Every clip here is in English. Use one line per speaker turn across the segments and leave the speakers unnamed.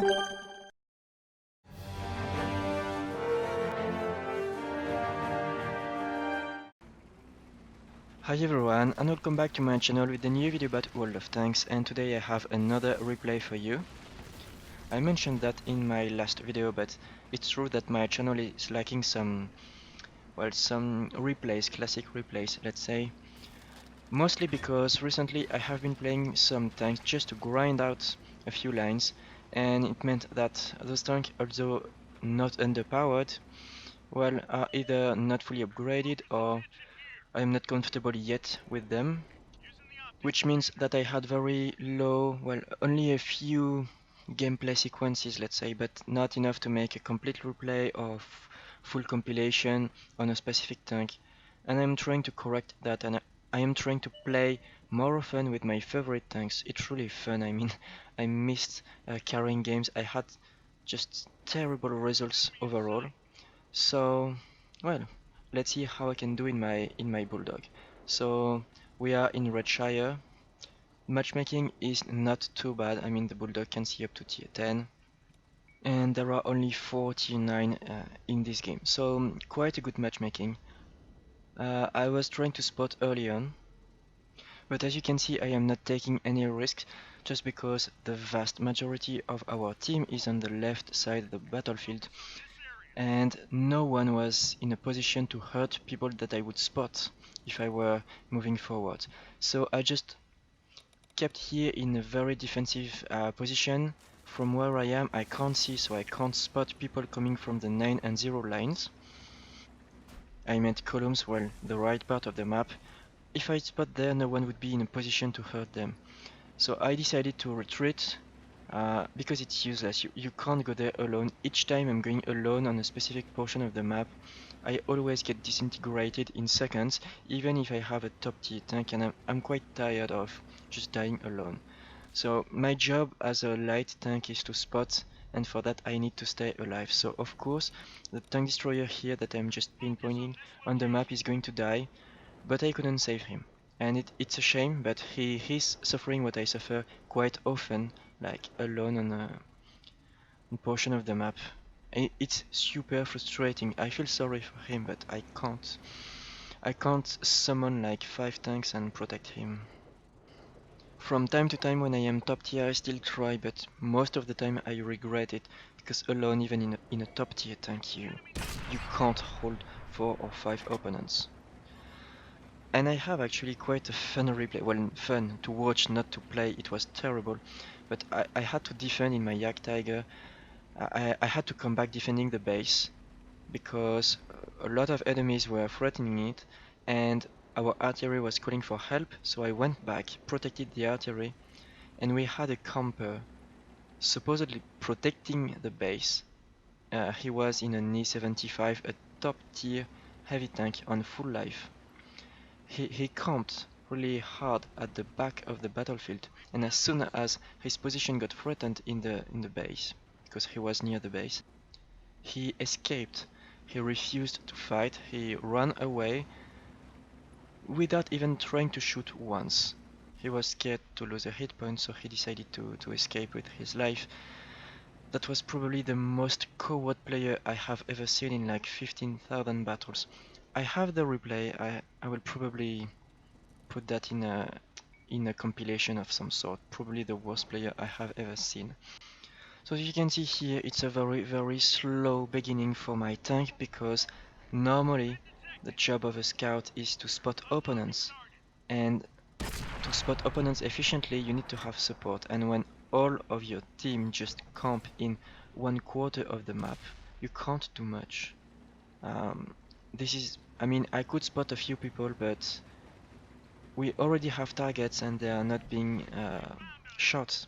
Hi everyone, and welcome back to my channel with a new video about World of Tanks, and today I have another replay for you. I mentioned that in my last video, but it's true that my channel is lacking some replays, classic replays, let's say. Mostly because recently I have been playing some tanks just to grind out a few lines, and it meant that those tanks, although not underpowered, well, are either not fully upgraded or I am not comfortable yet with them, which means that I had very low, well, only a few gameplay sequences, let's say, but not enough to make a complete replay or full compilation on a specific tank. And I'm trying to correct that, and I am trying to play more often with my favorite tanks. It's really fun. I mean, I missed carrying games. I had just terrible results overall. So, well, let's see how I can do in my Bulldog. So we are in Redshire. Matchmaking is not too bad. I mean, the Bulldog can see up to tier 10, and there are only 49 in this game, so quite a good matchmaking. I was trying to spot early on, but as you can see, I am not taking any risks just because the vast majority of our team is on the left side of the battlefield, and no one was in a position to hurt people that I would spot if I were moving forward. So I just kept here in a very defensive position. From where I am, I can't see, so I can't spot people coming from the 9 and 0 lines. I meant columns, well, the right part of the map. If I spot there, no one would be in a position to hurt them. So I decided to retreat because it's useless. You can't go there alone. Each time I'm going alone on a specific portion of the map, I always get disintegrated in seconds, even if I have a top tier tank, and I'm quite tired of just dying alone. So my job as a light tank is to spot, and for that I need to stay alive. So of course, the tank destroyer here that I'm just pinpointing on the map is going to die, but I couldn't save him. And it's a shame, but he's suffering what I suffer quite often, like alone on a portion of the map. It's super frustrating. I feel sorry for him, but I can't. I can't summon like 5 tanks and protect him. From time to time when I am top tier I still try, but most of the time I regret it, because alone, even in a top tier tank, you can't hold 4 or 5 opponents. And I have actually quite a fun replay, well, fun to watch, not to play. It was terrible, but I had to defend in my Yak Tiger. I had to come back defending the base, because a lot of enemies were threatening it, and our artillery was calling for help, so I went back, protected the artillery, and we had a camper supposedly protecting the base. He was in an E75, a top tier heavy tank on full life. He camped really hard at the back of the battlefield, and as soon as his position got threatened in the base, because he was near the base, he escaped. He refused to fight. He ran away without even trying to shoot once. He was scared to lose a hit point, so he decided to escape with his life. That was probably the most coward player I have ever seen in like 15,000 battles. I have the replay. I will probably put that in a compilation of some sort. Probably the worst player I have ever seen. So as you can see here, it's a very slow beginning for my tank, because normally the job of a scout is to spot opponents, and to spot opponents efficiently you need to have support, and when all of your team just camp in 1/4 of the map, you can't do much. This is, I mean, I could spot a few people, but we already have targets and they are not being shot.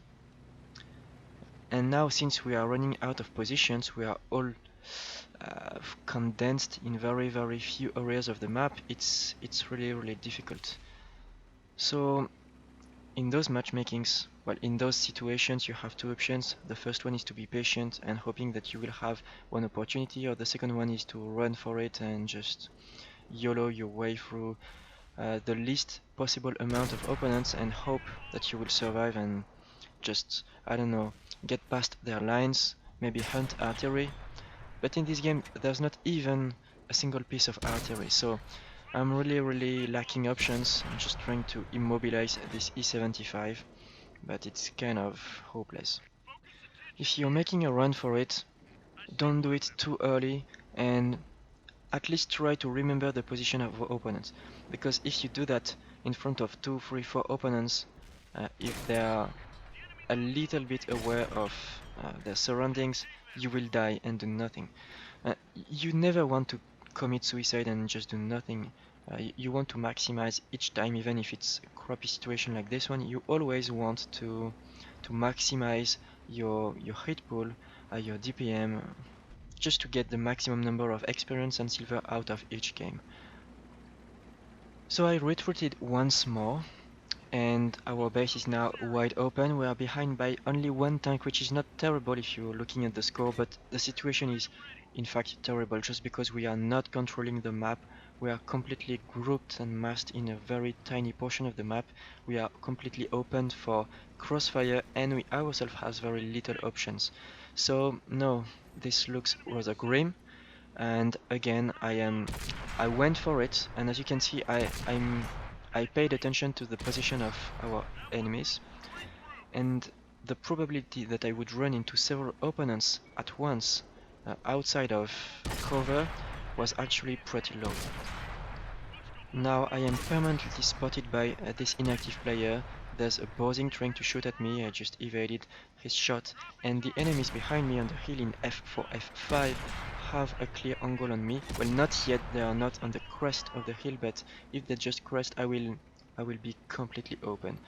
And now, since we are running out of positions, we are all condensed in very few areas of the map. It's really difficult. So in those matchmakings, well, in those situations, you have two options. The first one is to be patient and hoping that you will have one opportunity, or the second one is to run for it and just YOLO your way through the least possible amount of opponents and hope that you will survive and just, I don't know, get past their lines, maybe hunt artillery. But in this game, there's not even a single piece of artillery, so I'm really lacking options. I'm just trying to immobilize this E75, but it's kind of hopeless. If you're making a run for it, don't do it too early, and at least try to remember the position of your opponents, because if you do that in front of 2, 3, 4 opponents, if they are a little bit aware of their surroundings, you will die and do nothing. You never want to commit suicide and just do nothing. You want to maximize each time, even if it's a crappy situation like this one. You always want to maximize your hit pool, your DPM, just to get the maximum number of experience and silver out of each game. So I retreated once more, and our base is now wide open. We are behind by only one tank, which is not terrible if you're looking at the score, but the situation is in fact terrible just because we are not controlling the map. We are completely grouped and massed in a very tiny portion of the map. We are completely open for crossfire, and we ourselves have very little options. So no, this looks rather grim, and again I went for it, and as you can see I paid attention to the position of our enemies, and the probability that I would run into several opponents at once outside of cover was actually pretty low. Now I am permanently spotted by this inactive player. There's a Bosing trying to shoot at me. I just evaded his shot, and the enemies behind me on the hill in F4, F5 have a clear angle on me. Well, not yet, they are not on the crest of the hill, but if they just crest, I will be completely open.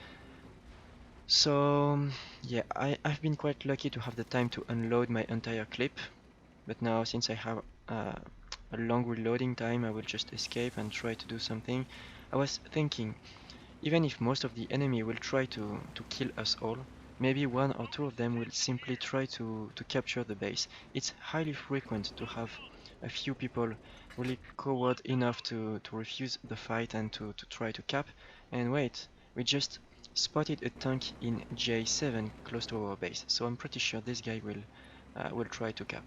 So yeah, I've been quite lucky to have the time to unload my entire clip, but now since I have a long reloading time, I will just escape and try to do something. I was thinking, even if most of the enemy will try to kill us all, maybe one or two of them will simply try to capture the base. It's highly frequent to have a few people really coward enough to refuse the fight and to try to cap. And wait, we just spotted a tank in J7 close to our base, so I'm pretty sure this guy will try to cap.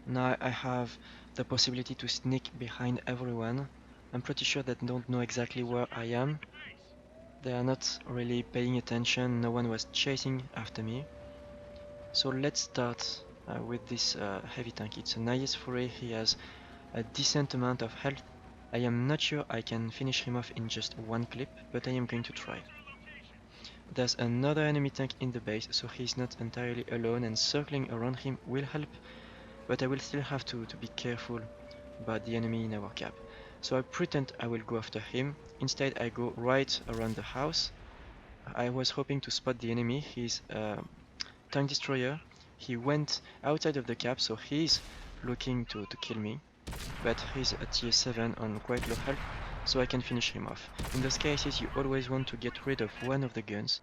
Now I have the possibility to sneak behind everyone. I'm pretty sure they don't know exactly where I am. They are not really paying attention, no one was chasing after me. So let's start with this heavy tank. It's an IS-3, he has a decent amount of health. I am not sure I can finish him off in just one clip, but I am going to try. There's another enemy tank in the base, so he's not entirely alone, and circling around him will help, but I will still have to be careful about the enemy in our cap. So I pretend I will go after him. Instead I go right around the house. I was hoping to spot the enemy. He's a tank destroyer. He went outside of the cap, so he's looking to kill me. But he's a tier 7 on quite low health, so I can finish him off. In those cases you always want to get rid of one of the guns,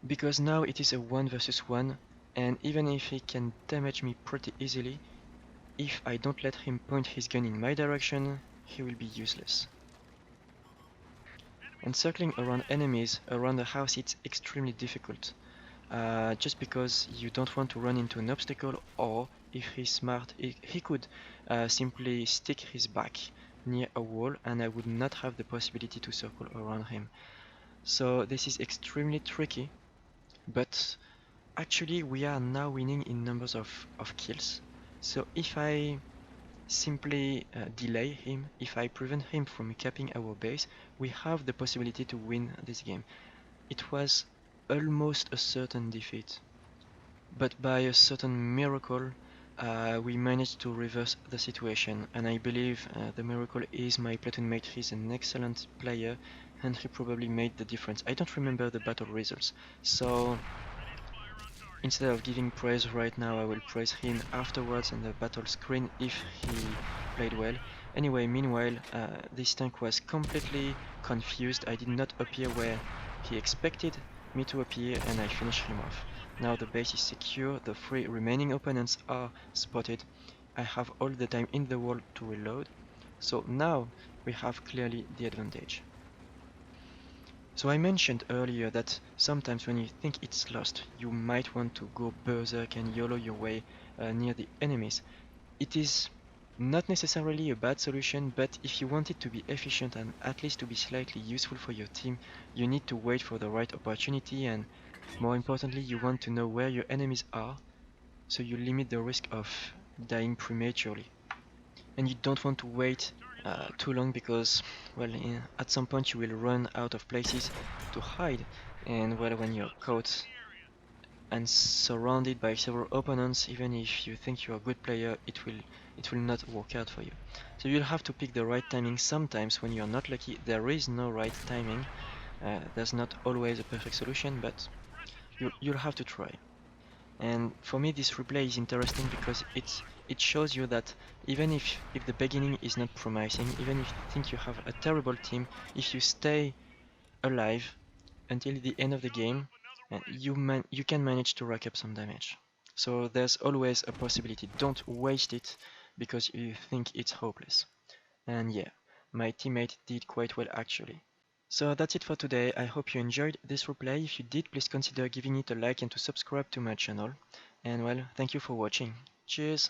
because now it is a 1 versus 1, and even if he can damage me pretty easily, if I don't let him point his gun in my direction, he will be useless. And circling around enemies around the house, it's extremely difficult. Just because you don't want to run into an obstacle, or if he's smart, he could simply stick his back near a wall and I would not have the possibility to circle around him. So this is extremely tricky, but actually we are now winning in numbers of kills. So if I simply delay him, if I prevent him from capping our base, we have the possibility to win this game. It was almost a certain defeat, but by a certain miracle we managed to reverse the situation, and I believe the miracle is my platoon mate. He's an excellent player and he probably made the difference. I don't remember the battle results, so instead of giving praise right now, I will praise him afterwards on the battle screen if he played well. Anyway, meanwhile, this tank was completely confused. I did not appear where he expected me to appear, and I finished him off. Now the base is secure, the 3 remaining opponents are spotted. I have all the time in the world to reload, so now we have clearly the advantage. So I mentioned earlier that sometimes when you think it's lost, you might want to go berserk and YOLO your way near the enemies. It is not necessarily a bad solution, but if you want it to be efficient and at least to be slightly useful for your team, you need to wait for the right opportunity, and more importantly, you want to know where your enemies are, so you limit the risk of dying prematurely. And you don't want to wait too long because, well, at some point you will run out of places to hide, and well, when you're caught and surrounded by several opponents, even if you think you're a good player, it will not work out for you. So you'll have to pick the right timing. Sometimes when you're not lucky, there is no right timing. There's not always a perfect solution, but you'll have to try. And for me, this replay is interesting because it shows you that even if the beginning is not promising, even if you think you have a terrible team, if you stay alive until the end of the game, you can manage to rack up some damage. So there's always a possibility. Don't waste it because you think it's hopeless. And yeah, my teammate did quite well actually. So that's it for today. I hope you enjoyed this replay. If you did, please consider giving it a like and to subscribe to my channel. And well, thank you for watching. Cheers!